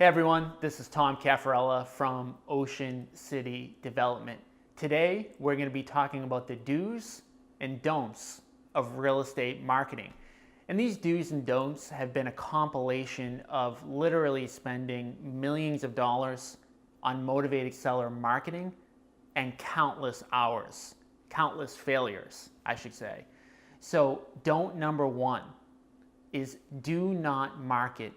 Hey everyone, this is Tom Cafarella from Ocean City Development. Today we're going to be talking about the do's and don'ts of real estate marketing. And these do's and don'ts have been a compilation of literally spending millions of dollars on motivated seller marketing and countless hours, countless failures, I should say. So don't number one is do not market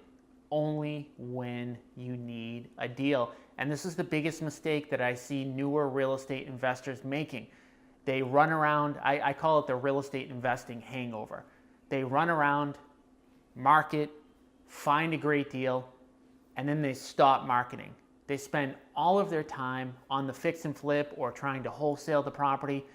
only when you need a deal. And this is the biggest mistake that I see newer real estate investors making. They run around, I call it the real estate investing hangover. They run around, market, find a great deal, and then they stop marketing. They spend all of their time on the fix and flip or trying to wholesale the property.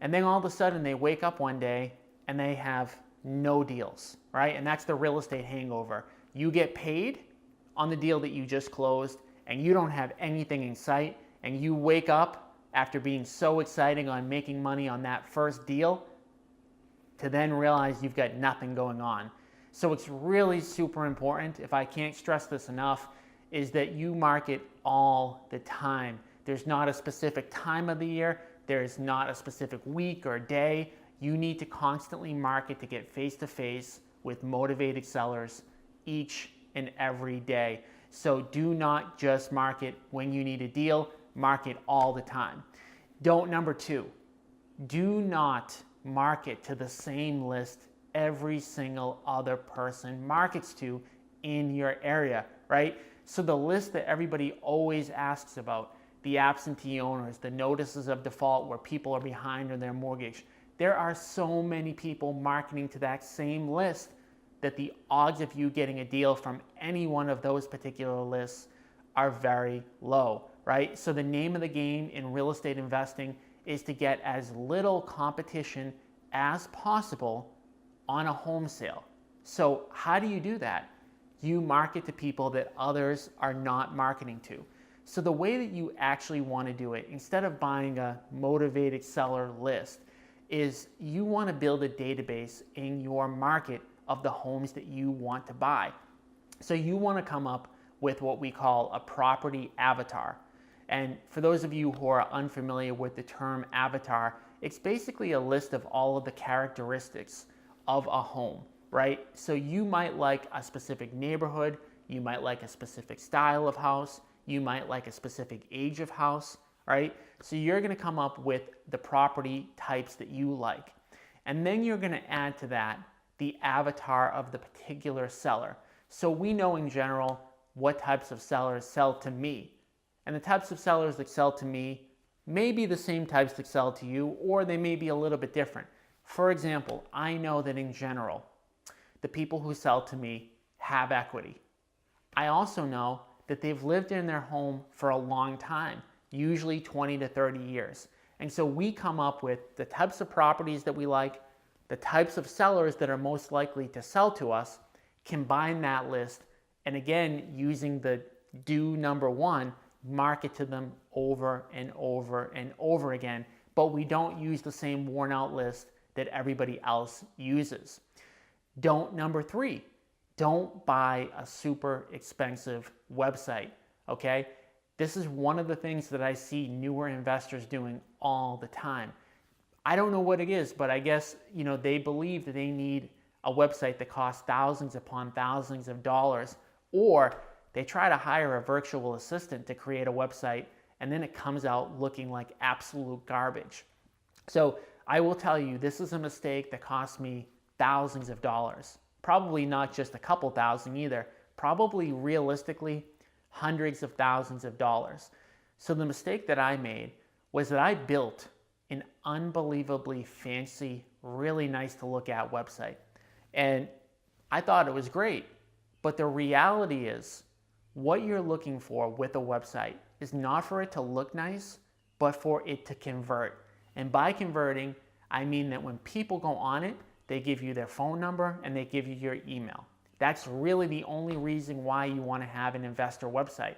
And then all of a sudden they wake up one day and they have no deals, right? And that's the real estate hangover. You get paid on the deal that you just closed and you don't have anything in sight, and you wake up after being so excited on making money on that first deal to then realize you've got nothing going on. So it's really super important, if I can't stress this enough, is that you market all the time. There's not a specific time of the year, there's not a specific week or day. You need to constantly market to get face-to-face with motivated sellers each and every day. So do not just market when you need a deal, market all the time. Don't number two, do not market to the same list every single other person markets to in your area, right? So the list that everybody always asks about, the absentee owners, the notices of default where people are behind on their mortgage, there are so many people marketing to that same list that the odds of you getting a deal from any one of those particular lists are very low, right? So the name of the game in real estate investing is to get as little competition as possible on a home sale. So how do you do that? You market to people that others are not marketing to. So the way that you actually want to do it, instead of buying a motivated seller list, is you want to build a database in your market of the homes that you want to buy. So you want to come up with what we call a property avatar. And for those of you who are unfamiliar with the term avatar, it's basically a list of all of the characteristics of a home, right? So you might like a specific neighborhood, you might like a specific style of house, you might like a specific age of house, right? So you're going to come up with the property types that you like. And then you're going to add to that the avatar of the particular seller. So we know in general what types of sellers sell to me. And the types of sellers that sell to me may be the same types that sell to you, or they may be a little bit different. For example, I know that in general, the people who sell to me have equity. I also know that they've lived in their home for a long time, usually 20 to 30 years. And so we come up with the types of properties that we like, the types of sellers that are most likely to sell to us, combine that list, and again, using the do number one, market to them over and over and over again, but we don't use the same worn out list that everybody else uses. Don't number three, don't buy a super expensive website, okay? This is one of the things that I see newer investors doing all the time. I don't know what it is, but I guess, they believe that they need a website that costs thousands upon thousands of dollars, or they try to hire a virtual assistant to create a website, and then it comes out looking like absolute garbage. So I will tell you, this is a mistake that cost me thousands of dollars. Probably not just a couple thousand either, probably realistically hundreds of thousands of dollars. So the mistake that I made was that I built an unbelievably fancy, really nice to look at website. And I thought it was great. But the reality is, what you're looking for with a website is not for it to look nice, but for it to convert. And by converting, I mean that when people go on it, they give you their phone number and they give you your email. That's really the only reason why you want to have an investor website.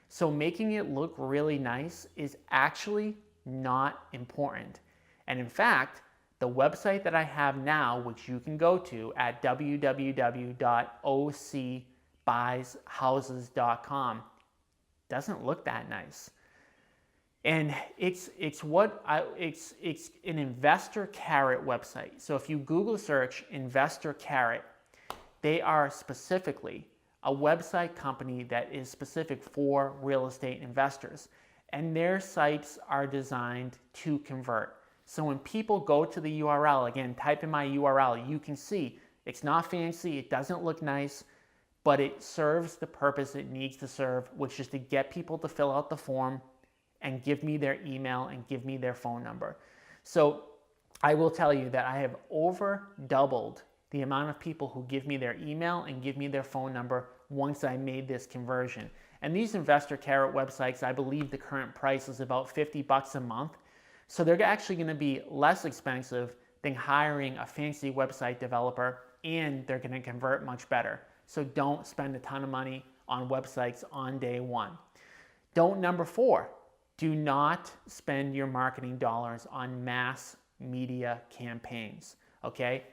So making it look really nice is actually not important. And in fact, the website that I have now, which you can go to at www.oc buyshouses.com. Doesn't look that nice. And it's an Investor Carrot website. So if you Google search Investor Carrot, they are specifically a website company that is specific for real estate investors. And their sites are designed to convert. So when people go to the URL, again, type in my URL, you can see it's not fancy, it doesn't look nice, but it serves the purpose it needs to serve, which is to get people to fill out the form and give me their email and give me their phone number. So I will tell you that I have over doubled the amount of people who give me their email and give me their phone number once I made this conversion. And these Investor Carrot websites, I believe the current price is about $50 a month. So they're actually going to be less expensive than hiring a fancy website developer, and they're going to convert much better. So don't spend a ton of money on websites on day one. Number 4, do not spend your marketing dollars on mass media campaigns, okay?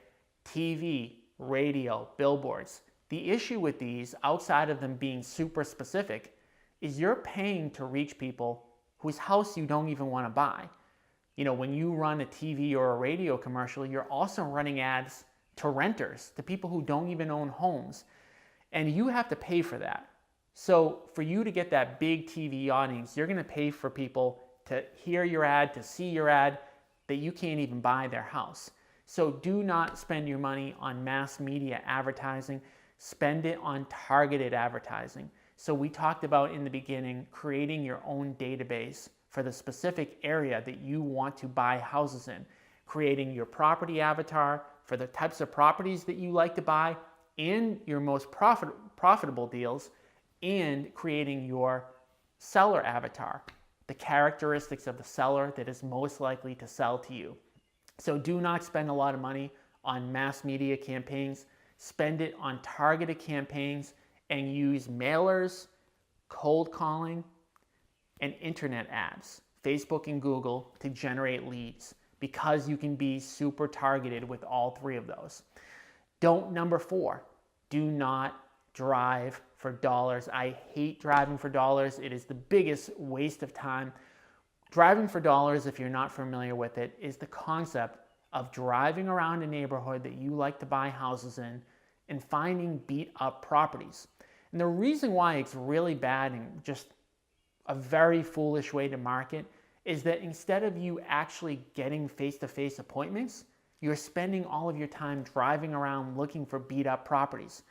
TV, radio, billboards. The issue with these, outside of them being super specific, is you're paying to reach people whose house you don't even want to buy. You know, when you run a TV or a radio commercial, you're also running ads to renters, to people who don't even own homes. And you have to pay for that. So for you to get that big TV audience, you're going to pay for people to hear your ad, to see your ad, that you can't even buy their house. So do not spend your money on mass media advertising. Spend it on targeted advertising. So we talked about in the beginning, creating your own database for the specific area that you want to buy houses in, creating your property avatar for the types of properties that you like to buy and your most profitable deals, and creating your seller avatar, the characteristics of the seller that is most likely to sell to you. So do not spend a lot of money on mass media campaigns. Spend it on targeted campaigns and use mailers, cold calling, and internet ads, Facebook and Google, to generate leads, because you can be super targeted with all 3 of those. Number 4, do not drive for dollars. I hate driving for dollars. It is the biggest waste of time. Driving for dollars, if you're not familiar with it, is the concept of driving around a neighborhood that you like to buy houses in and finding beat up properties. And the reason why it's really bad and just a very foolish way to market is that instead of you actually getting face-to-face appointments, you're spending all of your time driving around looking for beat up properties.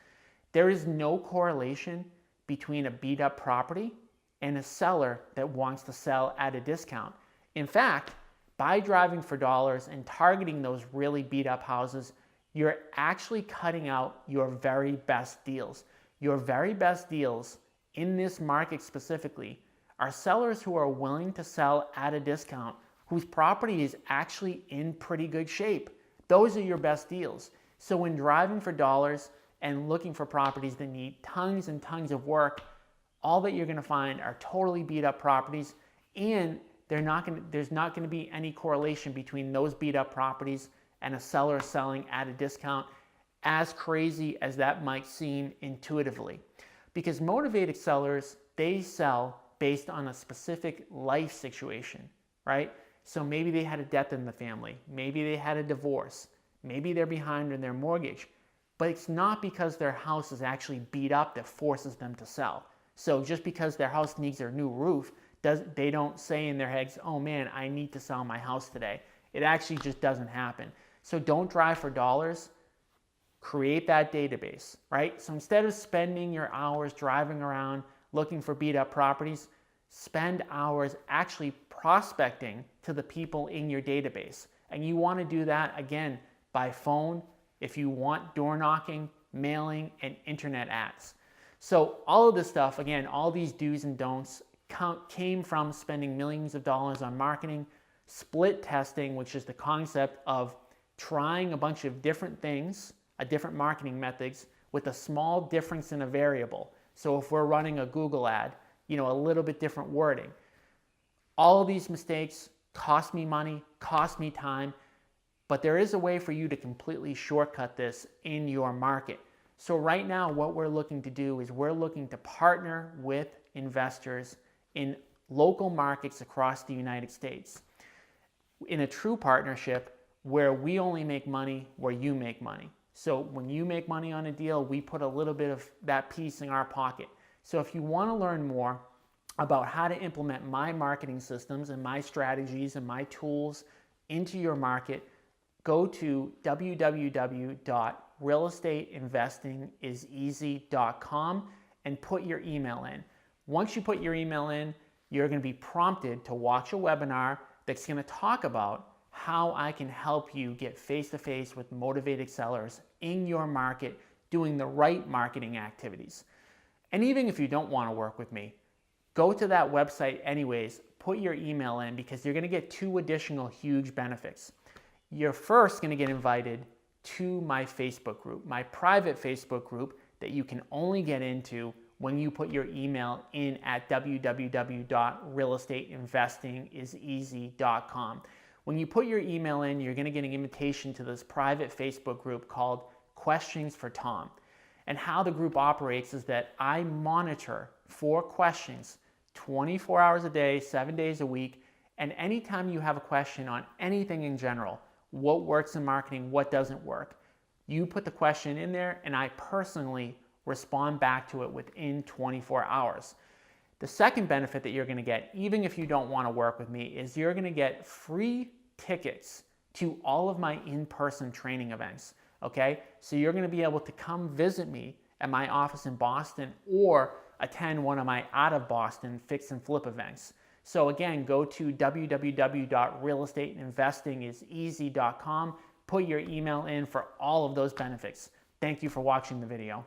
There is no correlation between a beat up property and a seller that wants to sell at a discount. In fact, by driving for dollars and targeting those really beat up houses, you're actually cutting out your very best deals. Your very best deals in this market specifically are sellers who are willing to sell at a discount, whose property is actually in pretty good shape. Those are your best deals. So when driving for dollars and looking for properties that need tons and tons of work, all that you're going to find are totally beat up properties, and there's not going to be any correlation between those beat up properties and a seller selling at a discount, as crazy as that might seem intuitively. Because motivated sellers, they sell based on a specific life situation, right? So maybe they had a death in the family, maybe they had a divorce, maybe they're behind on their mortgage, but it's not because their house is actually beat up that forces them to sell. So just because their house needs a new roof, they don't say in their heads, oh man, I need to sell my house today. It actually just doesn't happen. So don't drive for dollars. Create that database, right? So instead of spending your hours driving around looking for beat up properties, spend hours actually prospecting to the people in your database. And you want to do that, again, by phone, if you want door knocking, mailing, and internet ads. So all of this stuff, again, all these do's and don'ts came from spending millions of dollars on marketing, split testing, which is the concept of trying a bunch of different things, different marketing methods, with a small difference in a variable. So if we're running a Google ad, a little bit different wording. All of these mistakes cost me money, cost me time, but there is a way for you to completely shortcut this in your market. So right now, what we're looking to do is we're looking to partner with investors in local markets across the United States in a true partnership where we only make money where you make money. So when you make money on a deal, we put a little bit of that piece in our pocket. So if you want to learn more about how to implement my marketing systems and my strategies and my tools into your market, go to www.realestateinvestingiseasy.com and put your email in. Once you put your email in, you're going to be prompted to watch a webinar that's going to talk about how I can help you get face-to-face with motivated sellers in your market doing the right marketing activities. And even if you don't want to work with me, go to that website anyways, put your email in, because you're going to get 2 additional huge benefits. You're first going to get invited to my Facebook group, my private Facebook group that you can only get into when you put your email in at www.realestateinvestingiseasy.com. When you put your email in, you're going to get an invitation to this private Facebook group called Questions for Tom. And how the group operates is that I monitor for questions 24 hours a day, 7 days a week, and anytime you have a question on anything in general, what works in marketing, what doesn't work, you put the question in there and I personally respond back to it within 24 hours. The second benefit that you're going to get, even if you don't want to work with me, is you're going to get free tickets to all of my in-person training events. Okay, so you're going to be able to come visit me at my office in Boston or attend one of my out of Boston fix and flip events. So again, go to www.realestateinvestingiseasy.com, put your email in for all of those benefits. Thank you for watching the video.